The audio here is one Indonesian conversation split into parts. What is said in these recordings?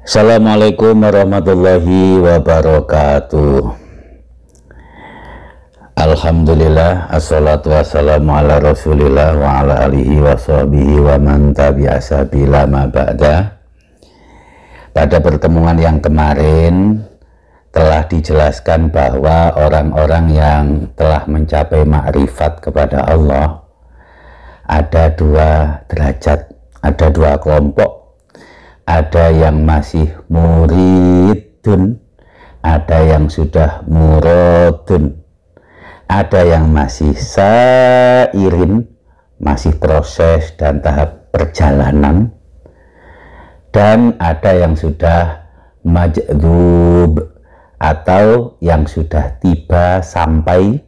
Assalamualaikum warahmatullahi wabarakatuh. Alhamdulillah, assalatu wassalamu ala rasulillah wa ala alihi wa sahbihi wa man tabi'asa bila ma ba'da. Pada pertemuan yang kemarin telah dijelaskan bahwa orang-orang yang telah mencapai ma'rifat kepada Allah ada dua derajat, ada dua kelompok. Ada yang masih muridun, ada yang sudah muradun, ada yang masih sairin, masih proses dan tahap perjalanan, dan ada yang sudah majdzub atau yang sudah tiba sampai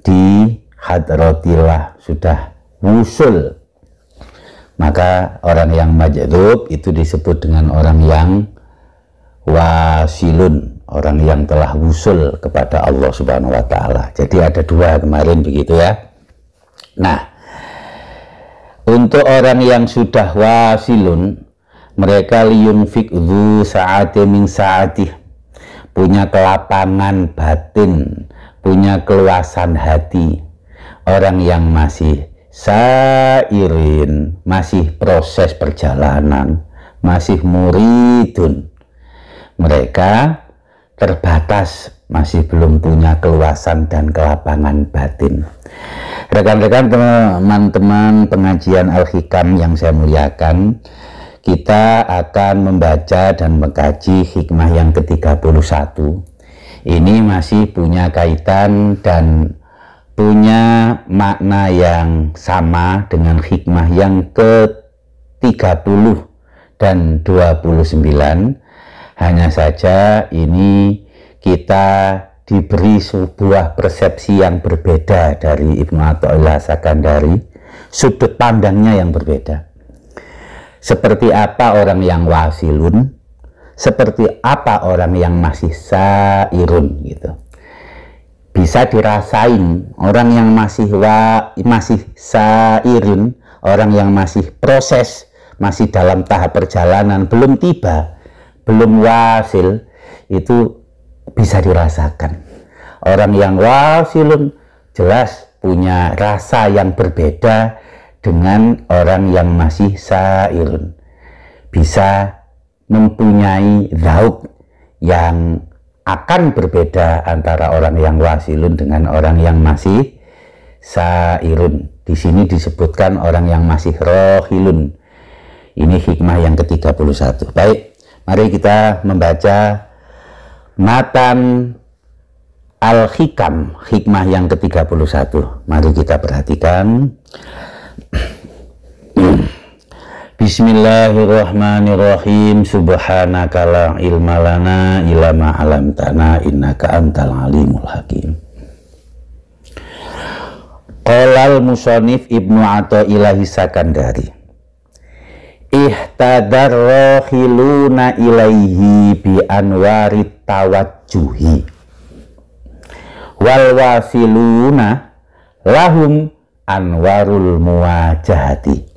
di hadratillah, sudah wusul. Maka orang yang majdzub itu disebut dengan orang yang wasilun, orang yang telah wusul kepada Allah Subhanahu wa Ta'ala. Jadi ada dua kemarin begitu ya. Nah, untuk orang yang sudah wasilun, mereka liyunfik dzu sa'ati min sa'atih, punya kelapangan batin, punya keluasan hati. Orang yang masih sairin, masih proses perjalanan, masih muridun, mereka terbatas, masih belum punya keluasan dan kelapangan batin. Rekan-rekan, teman-teman pengajian Al-Hikam yang saya muliakan, kita akan membaca dan mengkaji hikmah yang ke-31. Ini masih punya kaitan dan punya makna yang sama dengan hikmah yang ke-30 dan 29. Hanya saja ini kita diberi sebuah persepsi yang berbeda dari Ibnu Athaillah As-Sakandari, sudut pandangnya yang berbeda. Seperti apa orang yang wasilun, seperti apa orang yang masih sairun gitu. Bisa dirasain orang yang masih sairin, orang yang masih proses, masih dalam tahap perjalanan, belum tiba, belum wasil, itu bisa dirasakan. Orang yang wasilun jelas punya rasa yang berbeda dengan orang yang masih sairun. Bisa mempunyai zauk yang akan berbeda antara orang yang wasilun dengan orang yang masih sairun. Di sini disebutkan orang yang masih rohilun. Ini hikmah yang ke-31. Baik, mari kita membaca matan Al-Hikam, hikmah yang ke-31. Mari kita perhatikan. Bismillahirrahmanirrahim. Subhanaka la ilma lana illa ma 'allamtana innaka antal alimul hakim. Qala al-musannif Ibnu Athaillah As-Sakandari, ihtadar rahiluna ilaihi bi anwarit tawajjuhi wal wasiluna lahum anwarul muwajahati.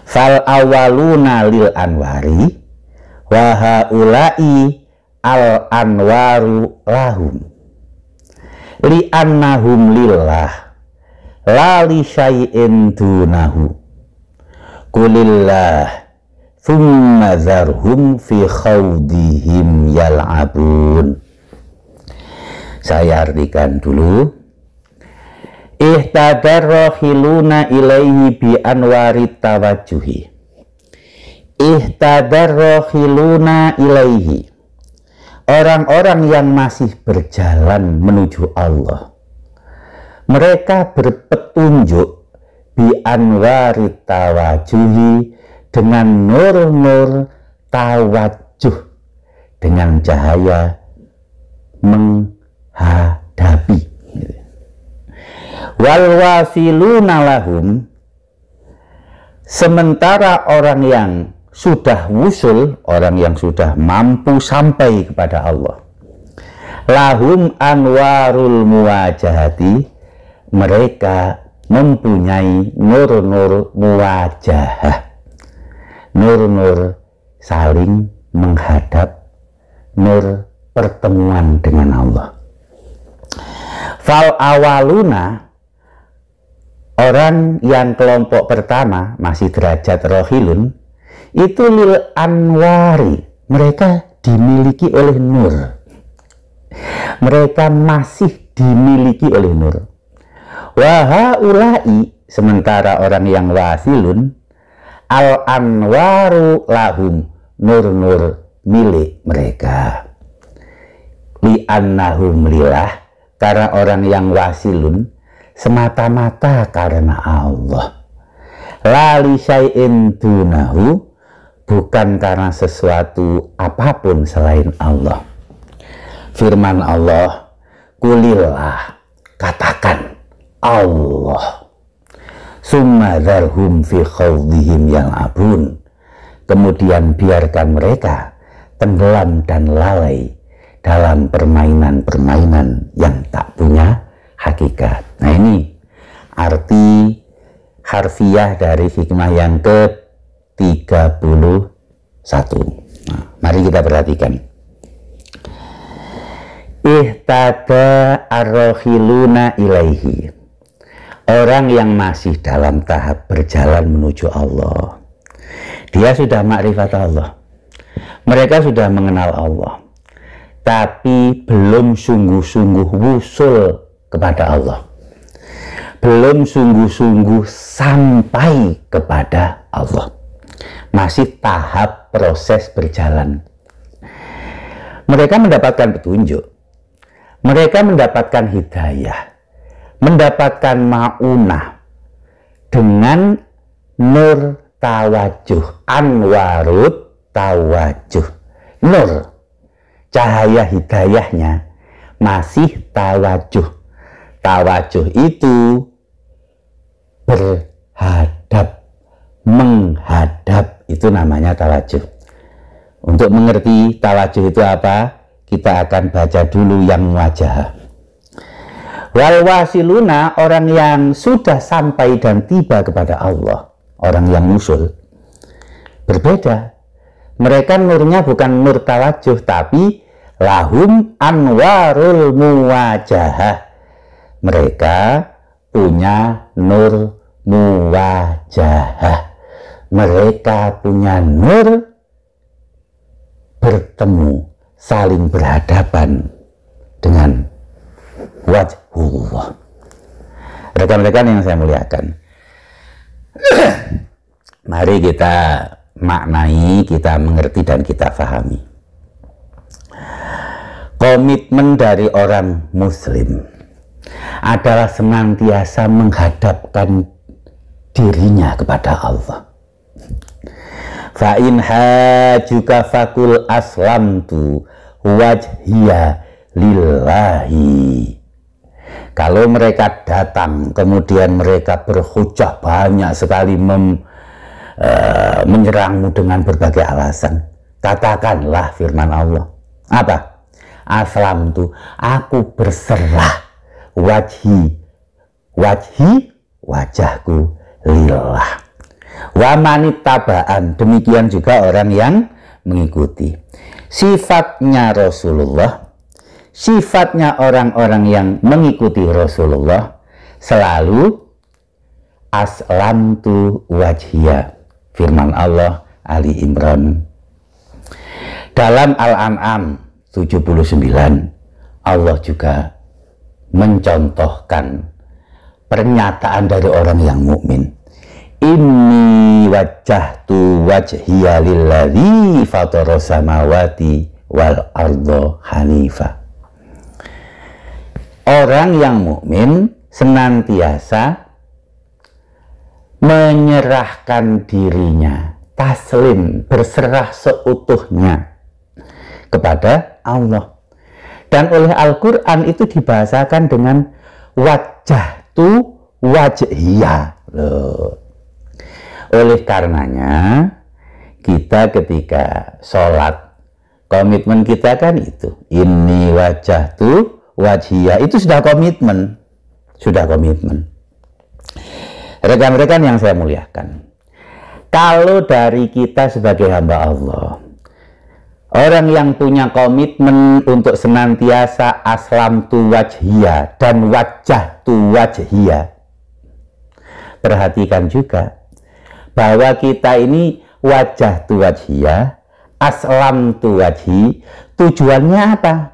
Fal awaluna lil anwari wa haula'i al anwaru lahum li annahum lillah la li syai'in dunahu qulillah thumma zarhum fi khawdihim yal'abun. Saya artikan dulu. Ihtadar rohiluna ilaihi bi anwarit tawajjuhi. Ihtadar rohiluna ilaihi, orang-orang yang masih berjalan menuju Allah, mereka berpetunjuk bi anwarit tawajjuhi, dengan nur-nur tawajjuh, dengan cahaya menghadapi. Wal wasiluna lahum, sementara orang yang sudah wusul, orang yang sudah mampu sampai kepada Allah, lahum anwarul muwajahati, mereka mempunyai nur-nur muwajahah, nur-nur saling menghadap nur pertemuan dengan Allah. Fal awaluna, orang yang kelompok pertama masih derajat rohilun, itu lil anwari, mereka dimiliki oleh nur. Mereka masih dimiliki oleh nur. Wahaulai, sementara orang yang wasilun, al anwaru lahum, nur-nur milik mereka. Li annahum lillah, karena orang yang wasilun semata-mata karena Allah. La li syai'in dunahu, bukan karena sesuatu apapun selain Allah. Firman Allah, kulillah, katakan Allah. Summa dzarhum fi khawdihim yal'abun, kemudian biarkan mereka tenggelam dan lalai dalam permainan-permainan yang tak punya hakikat. Nah, ini arti harfiah dari hikmah yang ke-31. Nah, mari kita perhatikan. Ihtada ar-rohiluna ilaihi, orang yang masih dalam tahap berjalan menuju Allah. Dia sudah makrifat Allah, mereka sudah mengenal Allah, tapi belum sungguh-sungguh wusul kepada Allah, belum sungguh-sungguh sampai kepada Allah, masih tahap proses berjalan. Mereka mendapatkan petunjuk, mereka mendapatkan hidayah, mendapatkan ma'unah dengan nur tawajuh, anwarut tawajuh, nur cahaya hidayahnya masih tawajuh. Tawajuh itu berhadap, menghadap, itu namanya tawajuh. Untuk mengerti tawajuh itu apa, kita akan baca dulu yang wajah. Wal wasiluna, orang yang sudah sampai dan tiba kepada Allah, orang yang usul, berbeda. Mereka nurnya bukan nur tawajuh, tapi lahum anwarul muwajahah. Mereka punya nur muwajahah. Mereka punya nur bertemu, saling berhadapan dengan wajhullah. Rekan-rekan yang saya muliakan, mari kita maknai, kita mengerti, dan kita fahami. Komitmen dari orang muslim adalah senantiasa menghadapkan dirinya kepada Allah. Fa in hajuka fakul aslamtu wajhiya lillahi. Kalau mereka datang kemudian mereka berhujah banyak sekali menyerangmu dengan berbagai alasan, katakanlah firman Allah, apa? Aslamtu, aku berserah, wajhi, wajahku lillah. Wa manittaba'an, demikian juga orang yang mengikuti. Sifatnya Rasulullah, sifatnya orang-orang yang mengikuti Rasulullah selalu aslamtu wajhiya. Firman Allah Ali Imran. Dalam Al-An'am 79, Allah juga mencontohkan pernyataan dari orang yang mukmin. Inni wajjahtu wajhiya lilladzi fatara samawati wal arda hanifa. Orang yang mukmin senantiasa menyerahkan dirinya, taslim, berserah seutuhnya kepada Allah. Dan oleh Al-Quran itu dibahasakan dengan wajjahtu wajhiya. Oleh karenanya kita ketika sholat, komitmen kita kan itu, inni wajjahtu wajhiya, itu sudah komitmen, Rekan-rekan yang saya muliakan, Kalau dari kita sebagai hamba Allah, orang yang punya komitmen untuk senantiasa aslam tu wajhiyah dan wajah tu wajhiyah, perhatikan juga bahwa kita ini wajah tu wajhiyah, aslam tu wajhi, tujuannya apa?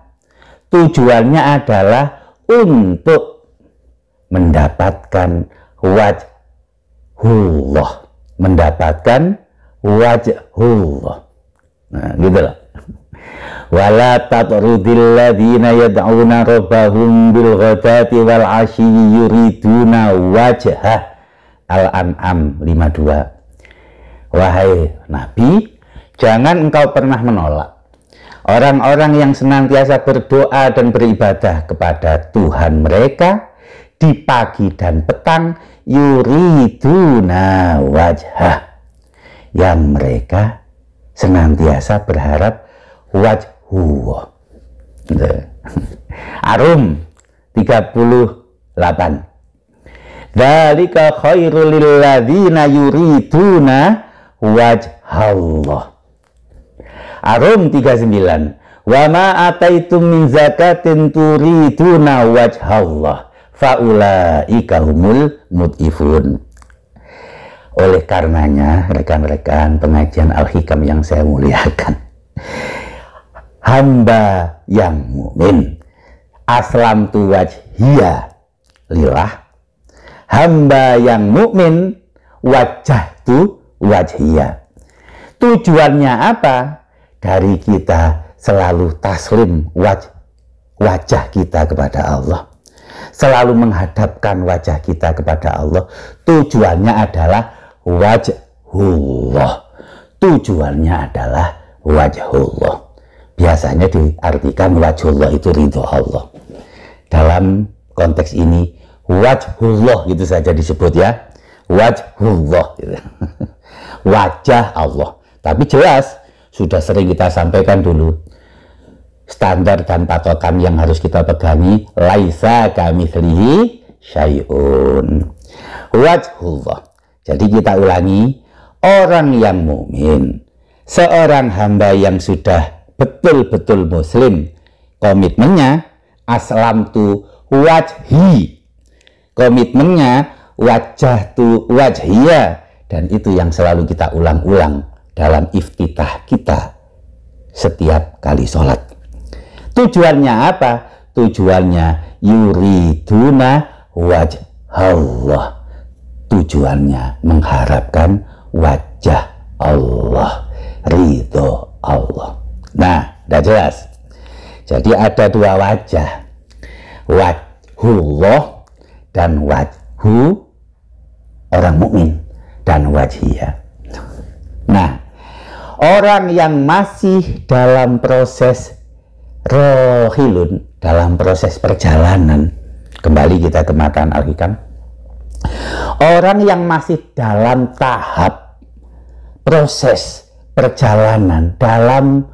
Tujuannya adalah untuk mendapatkan wajhullah, mendapatkan wajhullah. Nah, gitu loh. Wala tatrudil ladzina yad'una rabbahum bil ghadati wal 'ashyi yuriduna wajhah. Al-An'am 52. Wahai Nabi, jangan engkau pernah menolak orang-orang yang senantiasa berdoa dan beribadah kepada Tuhan mereka di pagi dan petang, yuriduna wajhah, yang mereka senantiasa berharap wajhullah. Arum 38. Dzalika khairul lil ladzina yuriduna wajhallah. Arum 39. Wa ma ataitum min zakatin turiduna wajhallah faulaika humul mud'ifun. Oleh karenanya, rekan-rekan pengajian Al-Hikam yang saya muliakan, hamba yang mukmin aslam tu wajhiyah lillah, hamba yang mukmin wajah tu wajhiyah. Tujuannya apa? Dari kita selalu taslim wajah kita kepada Allah, selalu menghadapkan wajah kita kepada Allah. Tujuannya adalah wajhullah, tujuannya adalah wajhullah. Biasanya diartikan wajhullah itu ridho Allah. Dalam konteks ini wajhullah gitu saja disebut ya, wajhullah gitu. Wajah Allah. Tapi jelas sudah sering kita sampaikan dulu, standar dan patokan yang harus kita pegangi, laisa kamitslihi syai'un, wajhullah. Jadi kita ulangi, orang yang mukmin, seorang hamba yang sudah betul-betul muslim, komitmennya aslam tu wajhi, komitmennya wajah tu wajhiyah, dan itu yang selalu kita ulang-ulang dalam iftitah kita setiap kali sholat. Tujuannya apa? Tujuannya yuriduna wajhallah, tujuannya mengharapkan wajah Allah, ridho Allah. Nah, sudah jelas. Jadi ada dua wajah, wajhullah dan wajhu orang mukmin, dan wajhiyah. Nah, orang yang masih dalam proses rohilun, dalam proses perjalanan, kembali kita ke matan Al-Hikam, orang yang masih dalam tahap proses perjalanan, dalam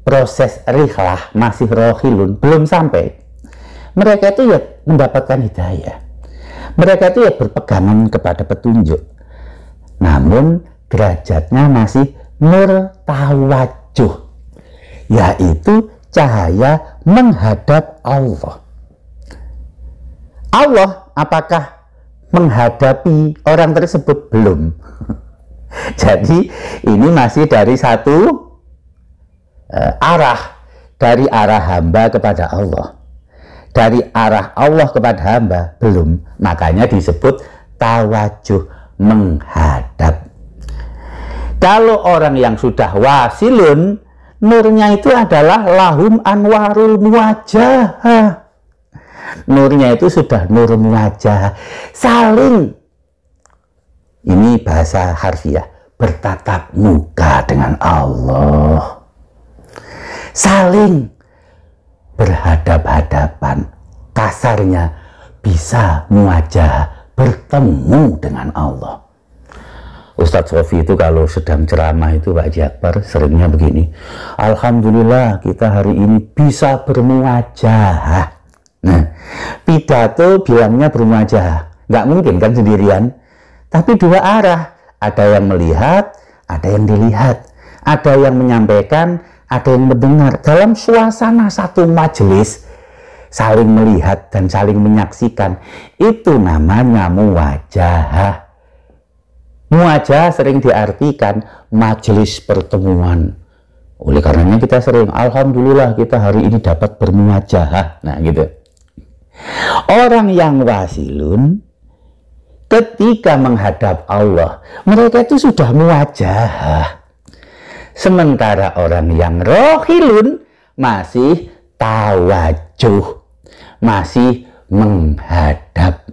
proses rihlah, masih rohilun, belum sampai, mereka itu ya mendapatkan hidayah, mereka itu ya berpegangan kepada petunjuk, namun derajatnya masih nur tawajuh, yaitu cahaya menghadap Allah. Allah apakah menghadapi orang tersebut? Belum. Jadi ini masih dari satu arah, dari arah hamba kepada Allah, dari arah Allah kepada hamba belum, makanya disebut tawajuh, menghadap. Kalau orang yang sudah wasilun, nurnya itu adalah lahum anwarul muwajah, nurnya itu sudah nur muwajah, saling, ini bahasa harfiah, bertatap muka dengan Allah, saling berhadap-hadapan, kasarnya bisa muwajah, bertemu dengan Allah. Ustadz Sofi itu kalau sedang ceramah itu Pak Haji Akbar seringnya begini, alhamdulillah kita hari ini bisa bermuwajah. Nah, pidato bilangnya bermuwajah, nggak mungkin kan sendirian, tapi dua arah, Ada yang melihat, ada yang dilihat, ada yang menyampaikan, ada yang mendengar. Dalam suasana satu majelis, saling melihat dan saling menyaksikan. Itu namanya muwajahah. Muwajahah sering diartikan majelis pertemuan. Oleh karenanya kita sering, alhamdulillah kita hari ini dapat bermuwajahah. Nah gitu. Orang yang wasilun, ketika menghadap Allah, mereka itu sudah muwajahah. Sementara orang yang rohilun masih tawajuh, masih menghadap,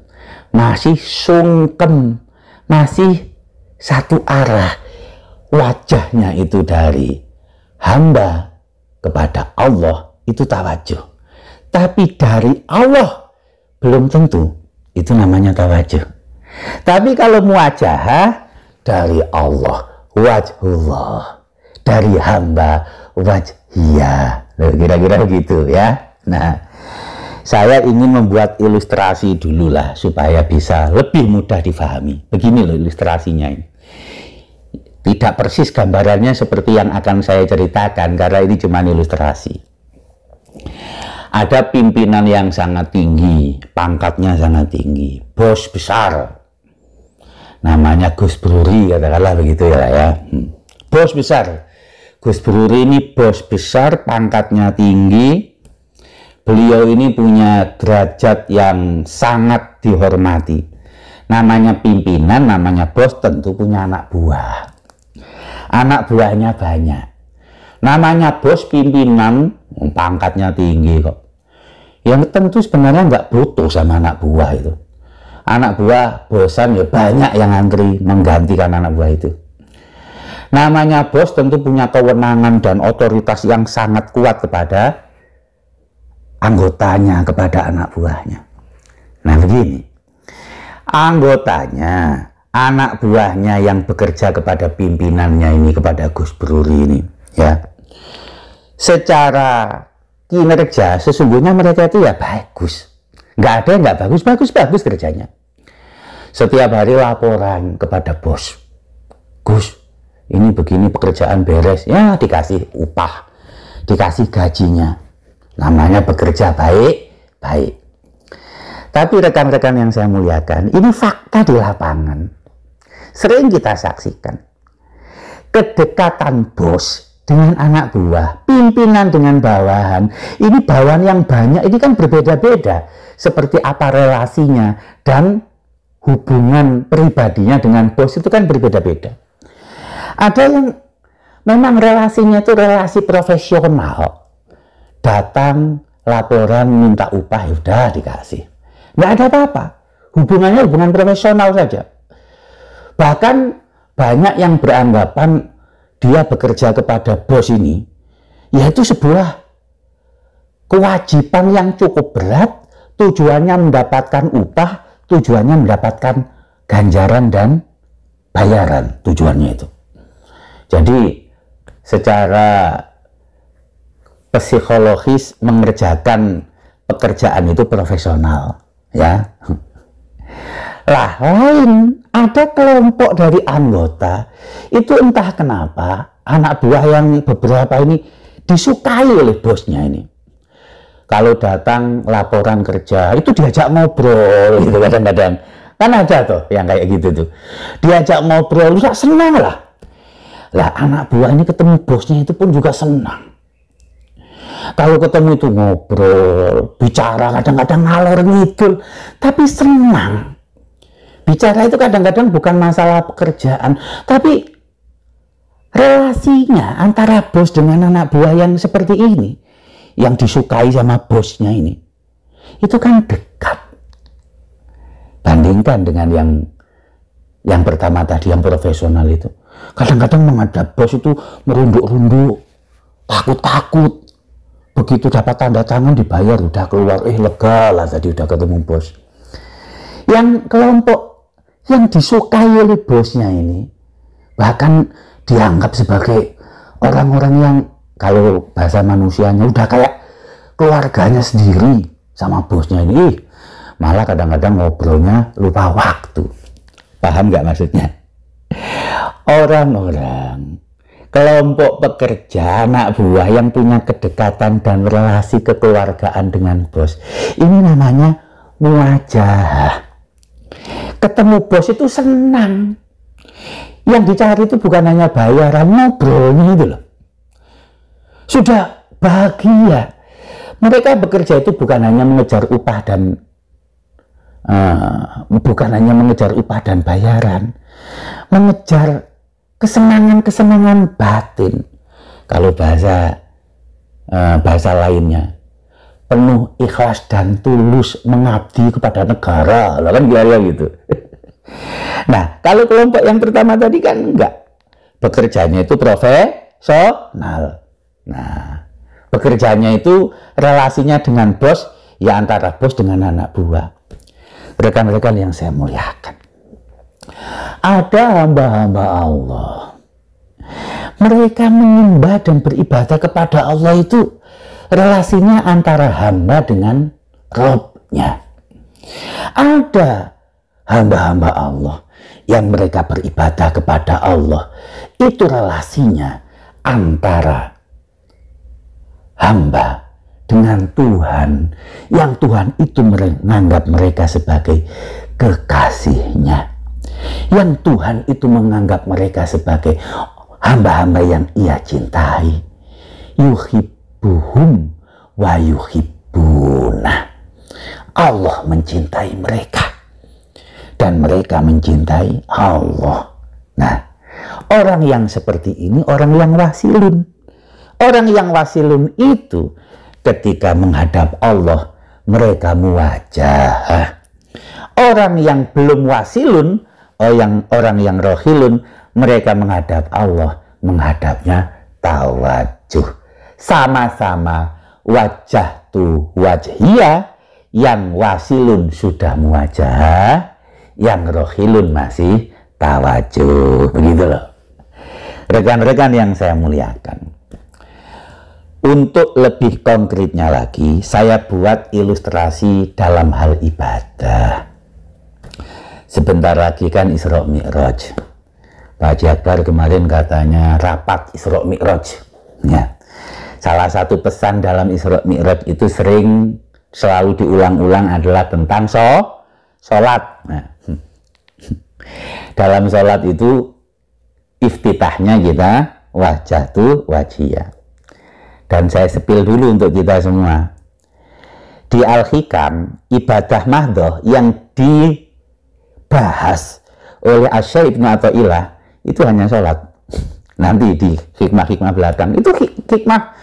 masih sungkem, masih satu arah. Wajahnya itu dari hamba kepada Allah, itu tawajuh. Tapi dari Allah belum tentu itu namanya tawajuh. Tapi kalau muwajahah dari Allah wajhullah, dari hamba wajhiyah, kira-kira begitu ya. Nah, saya ingin membuat ilustrasi dulu lah supaya bisa lebih mudah difahami. Begini loh ilustrasinya ini. Tidak persis gambarannya seperti yang akan saya ceritakan karena ini cuma ilustrasi. Ada pimpinan yang sangat tinggi, pangkatnya sangat tinggi, bos besar. Namanya Gus Bruri, katakanlah begitu ya. Bos besar. Gus Bruri ini bos besar, pangkatnya tinggi. Beliau ini punya derajat yang sangat dihormati. Namanya pimpinan, namanya bos, tentu punya anak buah. Anak buahnya banyak. Namanya bos, pimpinan, pangkatnya tinggi kok. Yang tentu sebenarnya nggak butuh sama anak buah itu. Anak buah bosan ya banyak yang ngantri menggantikan anak buah itu. Namanya bos tentu punya kewenangan dan otoritas yang sangat kuat kepada anggotanya, kepada anak buahnya. Nah begini, anggotanya, anak buahnya yang bekerja kepada pimpinannya ini, kepada Gus Bruri ini, ya, secara kinerja sesungguhnya mereka itu ya bagus. Nggak ada yang nggak bagus, bagus kerjanya. Setiap hari laporan kepada bos, Gus, ini begini pekerjaan beres, ya dikasih upah, dikasih gajinya. Namanya bekerja baik. Tapi rekan-rekan yang saya muliakan, ini fakta di lapangan. Sering kita saksikan. Kedekatan bos dengan anak buah, pimpinan dengan bawahan, ini bawahan yang banyak, ini kan berbeda-beda. Seperti apa relasinya dan hubungan pribadinya dengan bos itu kan berbeda-beda. Ada yang memang relasinya itu relasi profesional. Datang, laporan, minta upah, ya udah dikasih. Nggak ada apa-apa. Hubungannya hubungan profesional saja. Bahkan banyak yang beranggapan dia bekerja kepada bos ini, yaitu sebuah kewajiban yang cukup berat. Tujuannya mendapatkan upah, tujuannya mendapatkan ganjaran dan bayaran, tujuannya itu. Jadi secara psikologis mengerjakan pekerjaan itu profesional, ya. Lah lain, ada kelompok dari anggota itu entah kenapa anak buah yang beberapa ini disukai oleh bosnya ini. Kalau datang laporan kerja itu diajak ngobrol gitu kadang-kadang. Kan ada tuh yang kayak gitu tuh. Diajak ngobrol, lu senang lah. Lah anak buah ini ketemu bosnya itu pun juga senang. Kalau ketemu itu ngobrol, bicara kadang-kadang ngalor ngidul, tapi senang. Bicara itu kadang-kadang bukan masalah pekerjaan, tapi relasinya antara bos dengan anak buah yang seperti ini, yang disukai sama bosnya ini, itu kan dekat. Bandingkan dengan yang pertama tadi, yang profesional itu. Kadang-kadang menghadap bos itu merunduk-runduk, takut-takut. Begitu dapat tanda tangan dibayar, udah keluar, lega lah tadi udah ketemu bos. Yang kelompok yang disukai oleh bosnya ini, bahkan dianggap sebagai orang-orang yang, kalau bahasa manusianya udah kayak keluarganya sendiri sama bosnya ini. Malah kadang-kadang ngobrolnya lupa waktu. Paham nggak maksudnya? Orang-orang kelompok pekerja, anak buah yang punya kedekatan dan relasi kekeluargaan dengan bos, ini namanya muwajahah. Ketemu bos itu senang. Yang dicari itu bukan hanya bayaran, ngobrolnya itu loh. Sudah bahagia. Mereka bekerja itu bukan hanya mengejar upah dan bayaran, mengejar kesenangan-kesenangan batin. Kalau bahasa lainnya, penuh ikhlas dan tulus mengabdi kepada negara, lah kan kira-kira gitu. Nah, kalau kelompok yang pertama tadi kan enggak, bekerjanya itu profesional. Nah, bekerjanya itu relasinya dengan bos, ya antara bos dengan anak buah. Rekan-rekan yang saya muliakan, ada hamba-hamba Allah, mereka menyembah dan beribadah kepada Allah itu relasinya antara hamba dengan Robnya. Ada hamba-hamba Allah yang mereka beribadah kepada Allah, itu relasinya antara hamba dengan Tuhan, yang Tuhan itu menganggap mereka sebagai kekasihnya, yang Tuhan itu menganggap mereka sebagai hamba-hamba yang ia cintai. Yuhibbuhum wa yuhibbuna. Allah mencintai mereka dan mereka mencintai Allah. Nah, orang yang seperti ini orang yang wasilun. Orang yang wasilun itu ketika menghadap Allah mereka muwajahah. Orang yang belum wasilun, orang yang rohilun, mereka menghadap Allah, menghadapnya tawajuh. Sama-sama wajah tu wajhiyah, yang wasilun sudah muwajahah, yang rohilun masih tawajuh. Begitu loh. Rekan-rekan yang saya muliakan. Untuk lebih konkretnya lagi, saya buat ilustrasi dalam hal ibadah. Sebentar lagi kan Isra Mi'raj. Pak Haji Akbar kemarin katanya rapat Isra Mi'raj. Ya. Salah satu pesan dalam Isra Mi'raj itu selalu diulang-ulang adalah tentang sholat. Nah, dalam sholat itu iftitahnya kita wajah tu wajhiyah. Dan saya sepil dulu untuk kita semua. Di Al-Hikam, ibadah mahdoh yang dibahas oleh Asy-Syaikh Ibnu Athaillah itu hanya sholat. Nanti di hikmah-hikmah belakang itu hikmah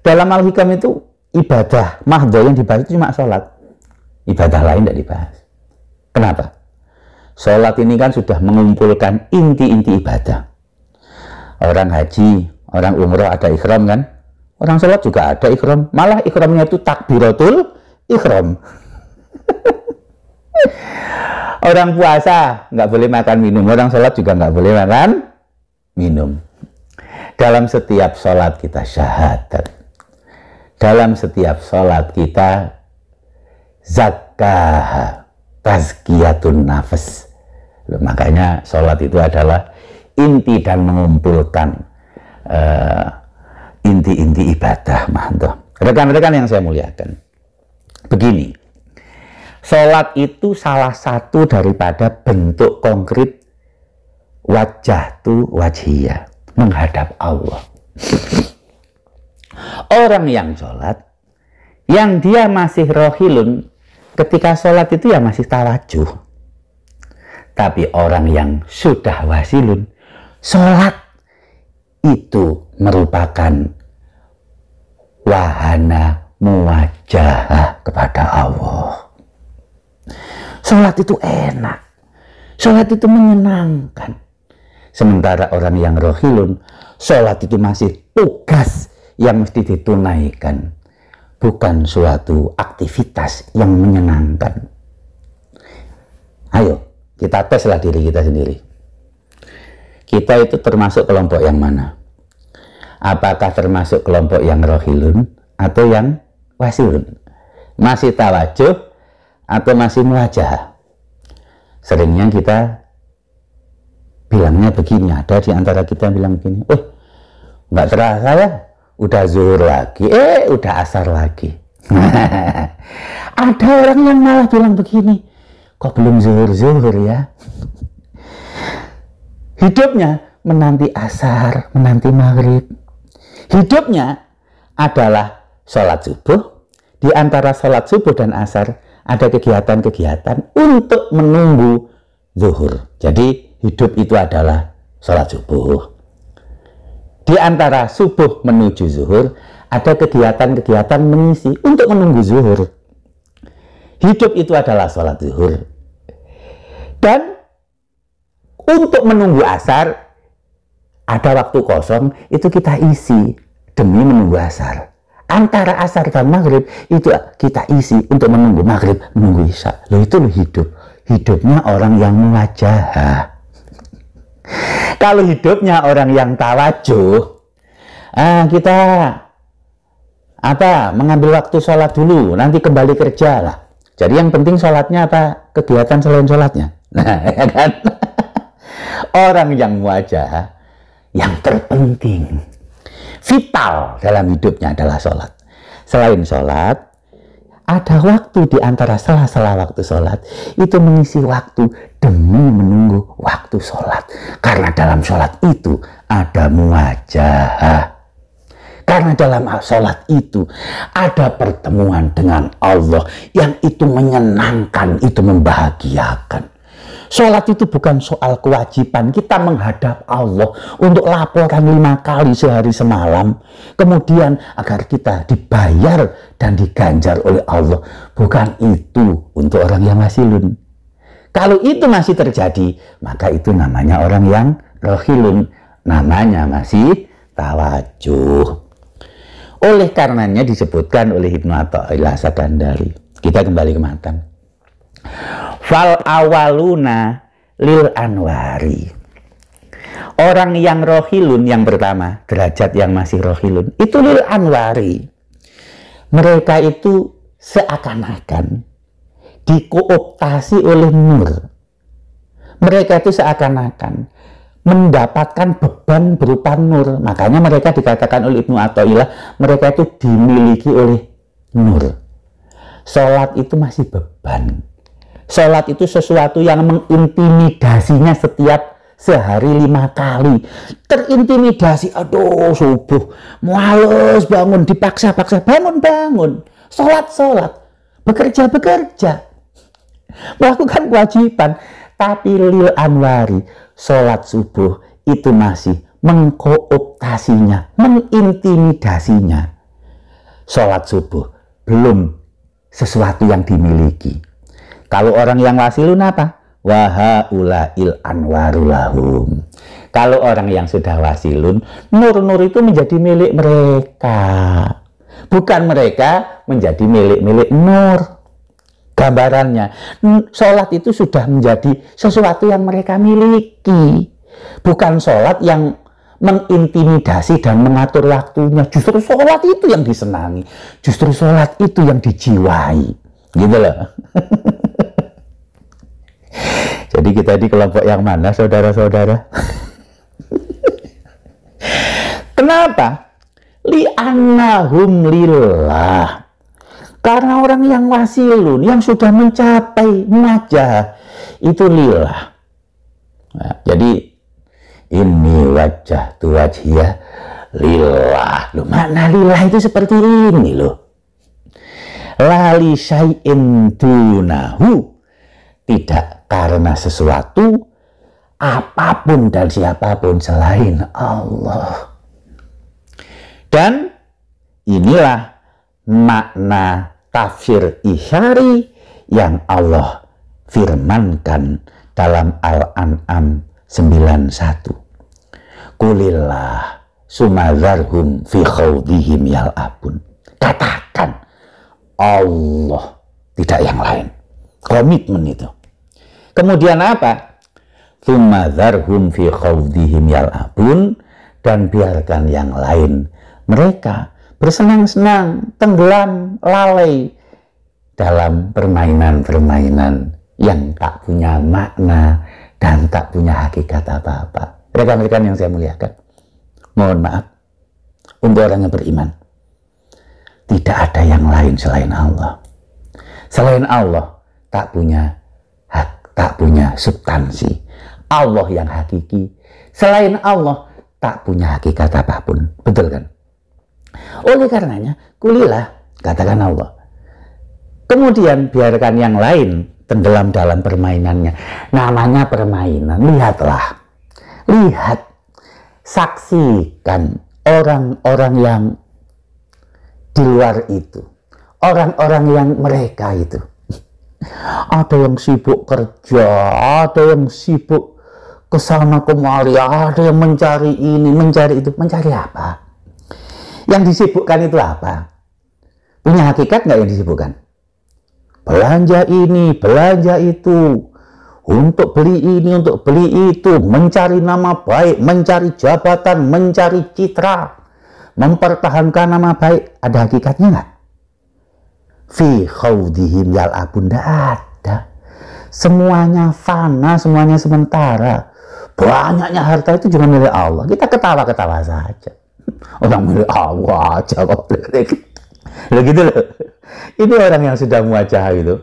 dalam Al-Hikam itu ibadah mahdoh yang dibahas itu cuma sholat. Ibadah lain tidak dibahas. Kenapa? Sholat ini kan sudah mengumpulkan inti-inti ibadah. Orang haji, orang umroh ada ikhram kan? Orang sholat juga ada ikhram. Malah ikhramnya itu takbiratul ikhram. Orang puasa nggak boleh makan minum. Orang sholat juga nggak boleh makan minum. Dalam setiap sholat kita syahadat. Dalam setiap sholat kita zakah, tazkiyatun nafas. Makanya sholat itu adalah inti dan mengumpulkan inti-inti ibadah mahdoh. Rekan-rekan yang saya muliakan, begini, sholat itu salah satu daripada bentuk konkret wajah tu wajhiyah, menghadap Allah. Orang yang sholat, yang dia masih rohilun, ketika sholat itu ya masih tawajuh. Tapi orang yang sudah wasilun, sholat itu merupakan wahana muwajahah kepada Allah. Sholat itu enak, sholat itu menyenangkan. Sementara orang yang rohilun, sholat itu masih tugas yang mesti ditunaikan, bukan suatu aktivitas yang menyenangkan. Ayo, kita teslah diri kita sendiri. Kita itu termasuk kelompok yang mana? Apakah termasuk kelompok yang rohilun atau yang wasilun? Masih tawajuh atau masih muwajahah? Seringnya kita bilangnya begini, ada di antara kita yang bilang begini, nggak terasa ya, udah zuhur lagi, udah asar lagi. Ada orang yang malah bilang begini, kok belum zuhur ya? Hidupnya menanti asar, menanti maghrib. Hidupnya adalah sholat subuh. Di antara sholat subuh dan asar ada kegiatan-kegiatan untuk menunggu zuhur. Jadi hidup itu adalah sholat subuh. Di antara subuh menuju zuhur ada kegiatan-kegiatan mengisi untuk menunggu zuhur. Hidup itu adalah sholat zuhur. Dan untuk menunggu asar ada waktu kosong, itu kita isi demi menunggu asar. Antara asar dan maghrib itu kita isi untuk menunggu maghrib, menunggu isya. Loh, itu loh hidup. Hidupnya orang yang muwajahah. Kalau hidupnya orang yang tawajuh, kita mengambil waktu sholat dulu, nanti kembali kerja lah. Jadi yang penting sholatnya apa? Kegiatan selain sholatnya. Nah, ya kan? Orang yang muwajahah, yang terpenting, vital dalam hidupnya adalah sholat. Selain sholat, ada waktu di antara sela-sela waktu sholat, itu mengisi waktu demi menunggu waktu sholat. Karena dalam sholat itu ada muwajahah. Karena dalam sholat itu ada pertemuan dengan Allah yang itu menyenangkan, itu membahagiakan. Sholat itu bukan soal kewajiban kita menghadap Allah untuk laporan 5 kali sehari semalam, kemudian agar kita dibayar dan diganjar oleh Allah. Bukan itu untuk orang yang wasilun. Kalau itu masih terjadi, maka itu namanya orang yang rohilun, namanya masih tawajuh. Oleh karenanya disebutkan oleh Ibnu Athaillah Sakandari. Kita kembali ke matan. Fal awaluna lil anwari. Orang yang rohilun yang pertama, derajat yang masih rohilun, itu lil anwari. Mereka itu seakan-akan dikooptasi oleh nur. Mereka itu seakan-akan mendapatkan beban berupa nur. Makanya mereka dikatakan oleh Ibnu Athaillah, mereka itu dimiliki oleh nur. Sholat itu masih beban. Sholat itu sesuatu yang mengintimidasinya setiap sehari 5 kali. Terintimidasi, aduh subuh, males bangun, dipaksa-paksa, bangun-bangun. Sholat-sholat, bekerja-bekerja, melakukan kewajiban. Tapi lil anwari, sholat subuh itu masih mengkooptasinya, mengintimidasinya. Sholat subuh belum sesuatu yang dimiliki. Kalau orang yang wasilun apa? Wahaula'il anwarulahum. Kalau orang yang sudah wasilun, nur-nur itu menjadi milik mereka. Bukan mereka menjadi milik-milik nur. Gambarannya, sholat itu sudah menjadi sesuatu yang mereka miliki. Bukan sholat yang mengintimidasi dan mengatur waktunya. Justru sholat itu yang disenangi. Justru sholat itu yang dijiwai. Gitu loh. Jadi kita di kelompok yang mana, saudara-saudara? Kenapa? Li'annahum lillah. Karena orang yang wasilun, yang sudah mencapai muwajahah, itu lillah. Nah, jadi ini wajah tu wajhiyah lillah. Loh, makna lillah itu seperti ini loh. Lali syai'in dunahu. Tidak karena sesuatu, apapun dan siapapun selain Allah. Dan inilah makna tafsir isyari yang Allah firmankan dalam Al-An'am 91. Qulillah sumadzarhum fi khawdihim yal'abun. Katakan Allah, tidak yang lain. Komitmen itu. Kemudian apa? Tsumadzarhum fi khawdihim yal'abun, dan biarkan yang lain mereka bersenang-senang, tenggelam, lalai dalam permainan-permainan yang tak punya makna dan tak punya hakikat apa-apa. Rekan-rekan yang saya muliakan, mohon maaf, untuk orang yang beriman, tidak ada yang lain selain Allah. Selain Allah, tak punya hak, tak punya substansi. Allah yang hakiki. Selain Allah, tak punya hakikat apapun. Betul kan? Oleh karenanya, kulilah, katakan Allah. Kemudian biarkan yang lain tenggelam dalam permainannya. Namanya permainan. Lihatlah. Lihat. Saksikan orang-orang yang di luar itu. Orang-orang yang mereka itu. Ada yang sibuk kerja, ada yang sibuk kesana kemari, ada yang mencari ini, mencari itu. Mencari apa? Yang disibukkan itu apa? Punya hakikat nggak yang disibukkan? Belanja ini, belanja itu, untuk beli ini, untuk beli itu, mencari nama baik, mencari jabatan, mencari citra, mempertahankan nama baik. Ada hakikatnya nggak? Fi khawdihim yal'abun, nggak ada. Semuanya fana, semuanya sementara. Banyaknya harta itu cuma milik Allah. Kita ketawa-ketawa saja. Orang milik Allah aja kok. Loh gitu loh. Ini orang yang sudah muwajah itu.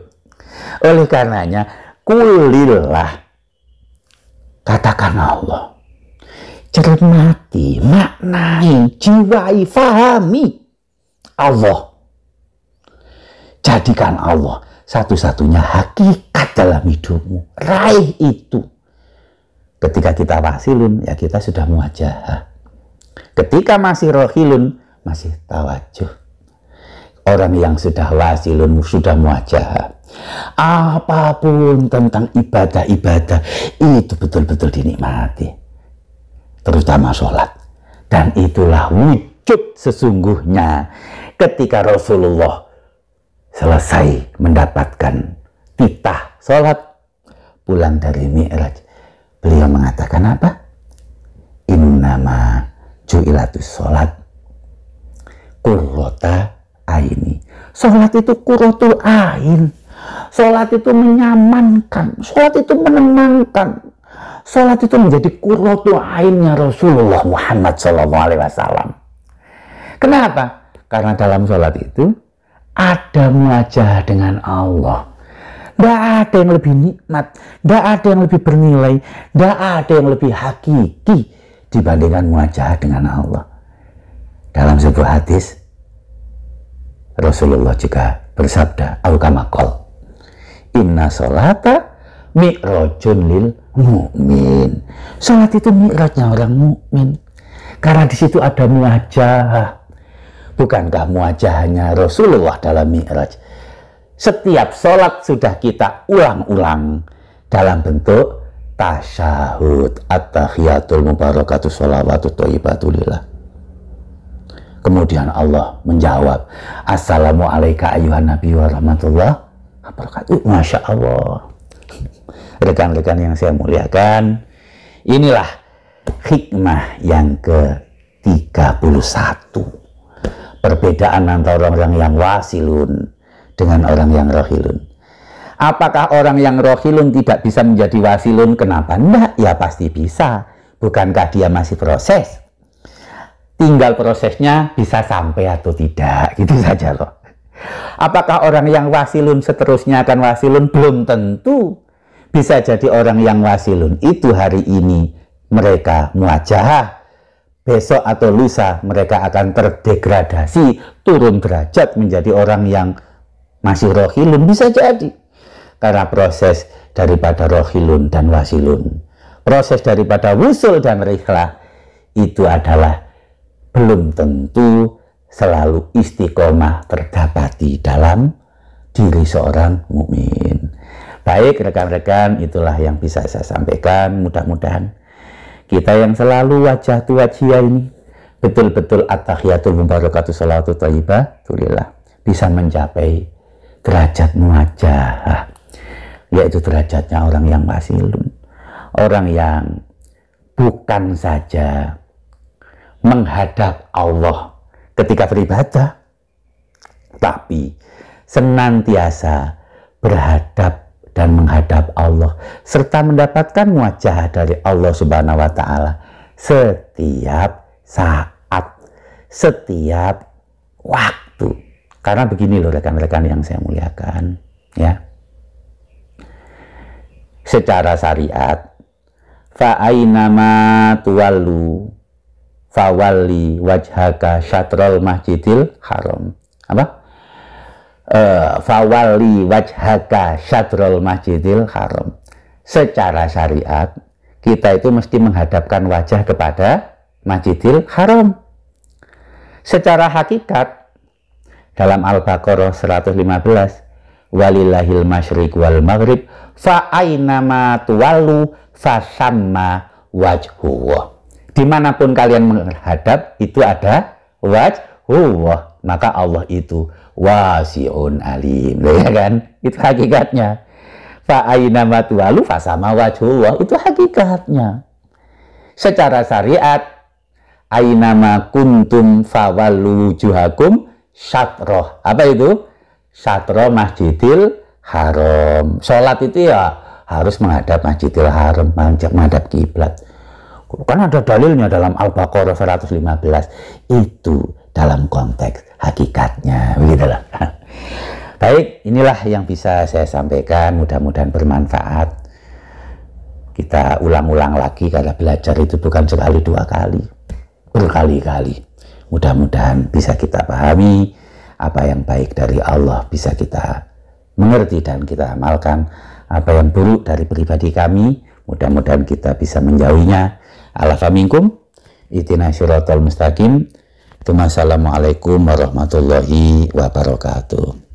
Oleh karenanya, kulillah, katakan Allah. Cermati, maknai, jiwai, fahami Allah. Jadikan Allah satu-satunya hakikat dalam hidupmu. Raih itu. Ketika kita wasilun, ya kita sudah muwajah. Ketika masih rohilun, masih tawajuh. Orang yang sudah wasilun, sudah muwajah, apapun tentang ibadah-ibadah itu betul-betul dinikmati, terutama sholat. Dan itulah wujud sesungguhnya ketika Rasulullah selesai mendapatkan titah sholat pulang dari Mi'raj, beliau mengatakan apa? Innama ju'ilatus sholat qurrata aini. Sholat itu qurratul ain. Sholat itu menyamankan. Sholat itu menenangkan. Sholat itu menjadi qurratul ainnya Rasulullah Muhammad SAW. Kenapa? Karena dalam sholat itu ada muwajah dengan Allah. Tidak ada yang lebih nikmat, tidak ada yang lebih bernilai, tidak ada yang lebih hakiki dibandingkan muwajah dengan Allah. Dalam sebuah hadis, Rasulullah juga bersabda, "Al-kamakol, inna sholata mi'rajun lil mu'min." Sholat itu mi'rajnya orang mukmin. Karena di situ ada muwajah. Bukankah muwajahnya Rasulullah dalam mi'raj? Setiap sholat sudah kita ulang-ulang dalam bentuk tasyahud, at-tahiyatul mubarakatuh sholawatu thayyibatulillah. Kemudian Allah menjawab, "Assalamualaikum ayuhan nabi wa rahmatullah wabarakatuh." Masya Allah. Rekan-rekan yang saya muliakan, inilah hikmah yang ke-31. Perbedaan antara orang yang wasilun dengan orang yang rohilun. Apakah orang yang rohilun tidak bisa menjadi wasilun? Kenapa? Enggak, ya pasti bisa. Bukankah dia masih proses? Tinggal prosesnya bisa sampai atau tidak, gitu saja loh. Apakah orang yang wasilun seterusnya akan wasilun? Belum tentu. Bisa jadi orang yang wasilun itu hari ini mereka muwajahah, besok atau lusa mereka akan terdegradasi, turun derajat menjadi orang yang masih rohilun. Bisa jadi. Karena proses daripada rohilun dan wasilun, proses daripada wusul dan rihlah, itu adalah belum tentu selalu istiqomah terdapati dalam diri seorang mukmin. Baik rekan-rekan, itulah yang bisa saya sampaikan. Mudah-mudahan kita yang selalu wajah tu wajia ini betul-betul at-tahiyatul mubarakatuh sholawatu thayyibatulillah bisa mencapai derajat muwajahah, yaitu derajatnya orang yang wasilun, orang yang bukan saja menghadap Allah ketika beribadah, tapi senantiasa berhadap dan menghadap Allah serta mendapatkan wajah dari Allah Subhanahu wa taala setiap saat, setiap waktu. Karena begini loh rekan-rekan yang saya muliakan, ya. Secara syariat, fa ainama tuwallu fawalli wajhaka syatrul masjidil haram. Apa? Fawalli wajhaka syatrul masjidil haram. Secara syariat, kita itu mesti menghadapkan wajah kepada Masjidil Haram. Secara hakikat, dalam Al-Baqarah 115, walillahil masyriq wal maghrib fa ainama tuwallu fasamma wajhullah. Dimanapun kalian menghadap itu ada wajhullah, maka Allah itu wasi'un alim, ya kan? Itu hakikatnya. Fa ainama tuwallu fasamma wajhullah, itu hakikatnya. Secara syariat, ainama kuntum fawallu wujuhakum syatroh. Apa itu? Syatro Masjidil Haram. Sholat itu ya harus menghadap Masjidil Haram, menghadap kiblat. Kan ada dalilnya dalam Al-Baqarah 115. Itu dalam konteks hakikatnya, begitulah. Baik, inilah yang bisa saya sampaikan. Mudah-mudahan bermanfaat. Kita ulang-ulang lagi, karena belajar itu bukan sekali dua kali, berkali-kali. Mudah-mudahan bisa kita pahami apa yang baik dari Allah, bisa kita mengerti dan kita amalkan. Apa yang buruk dari pribadi kami, mudah-mudahan kita bisa menjauhinya. Alafa minkum, itina syiratal mustaqim. Assalamualaikum warahmatullahi wabarakatuh.